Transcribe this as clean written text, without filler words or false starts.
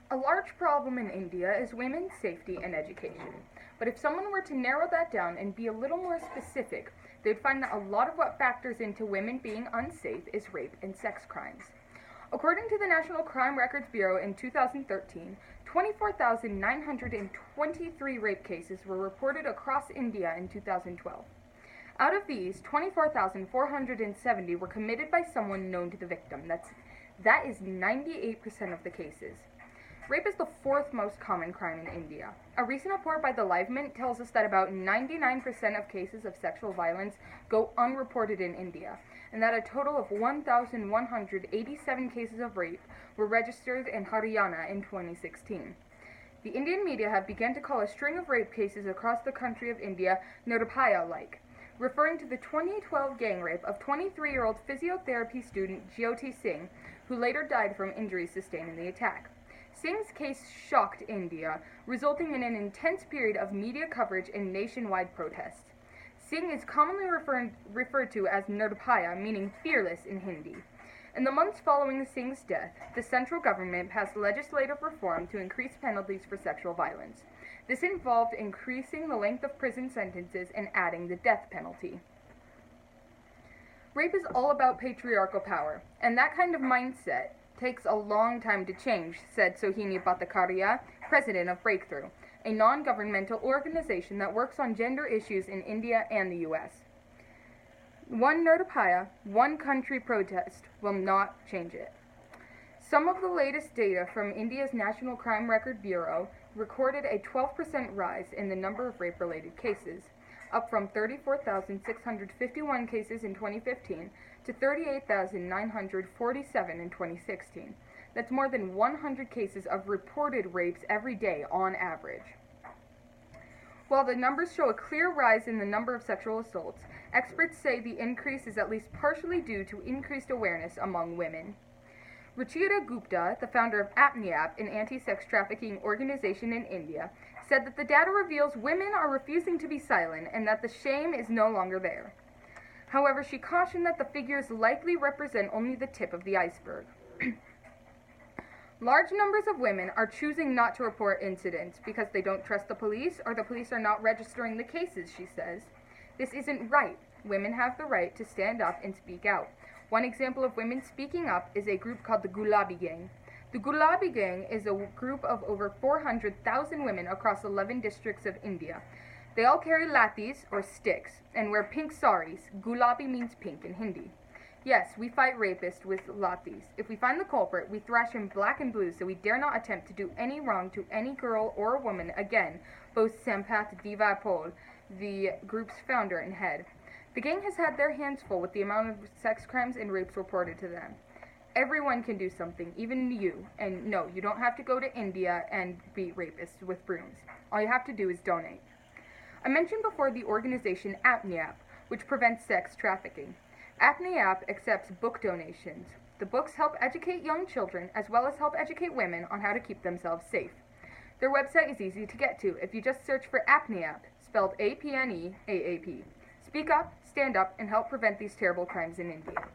A large problem in India is women's safety and education. But if someone were to narrow that down and be a little more specific, they'd find that a lot of what factors into women being unsafe is rape and sex crimes. According to the National Crime Records Bureau in 2013, 24,923 rape cases were reported across India in 2012. Out of these, 24,470 were committed by someone known to the victim. That is 98% of the cases. Rape is the fourth most common crime in India. A recent report by the Live Mint tells us that about 99% of cases of sexual violence go unreported in India, and that a total of 1,187 cases of rape were registered in Haryana in 2016. The Indian media have begun to call a string of rape cases across the country of India Nirbhaya-like, referring to the 2012 gang rape of 23-year-old physiotherapy student Jyoti Singh, who later died from injuries sustained in the attack. Singh's case shocked India, resulting in an intense period of media coverage and nationwide protests. Singh is commonly referred to as Nirbhaya, meaning fearless in Hindi. In the months following Singh's death, the central government passed legislative reform to increase penalties for sexual violence. This involved increasing the length of prison sentences and adding the death penalty. Rape is all about patriarchal power, and that kind of mindset takes a long time to change, said Sohini Bhattacharya, president of Breakthrough, a non-governmental organization that works on gender issues in India and the US. One Nirbhaya, one country protest will not change it. Some of the latest data from India's National Crime Record Bureau recorded a 12% rise in the number of rape-related cases, up from 34,651 cases in 2015 to 38,947 in 2016. That's more than 100 cases of reported rapes every day on average. While the numbers show a clear rise in the number of sexual assaults, experts say the increase is at least partially due to increased awareness among women. Ruchira Gupta, the founder of APNIAP, an anti-sex trafficking organization in India, said that the data reveals women are refusing to be silent and that the shame is no longer there. However, she cautioned that the figures likely represent only the tip of the iceberg. Large numbers of women are choosing not to report incidents because they don't trust the police or the police are not registering the cases, she says. This isn't right. Women have the right to stand up and speak out. One example of women speaking up is a group called the Gulabi Gang. The Gulabi Gang is a group of over 400,000 women across 11 districts of India. They all carry lathis, or sticks, and wear pink saris. Gulabi means pink in Hindi. Yes, we fight rapists with lathis. If we find the culprit, we thrash him black and blue so we dare not attempt to do any wrong to any girl or woman again, boasts Sampath Divapol, the group's founder and head. The gang has had their hands full with the amount of sex crimes and rapes reported to them. Everyone can do something, even you. And no, you don't have to go to India and beat rapists with brooms. All you have to do is donate. I mentioned before the organization APNIAP, which prevents sex trafficking. APNIAP accepts book donations. The books help educate young children as well as help educate women on how to keep themselves safe. Their website is easy to get to if you just search for APNIAP, spelled APNEAAP. Speak up, stand up, and help prevent these terrible crimes in India.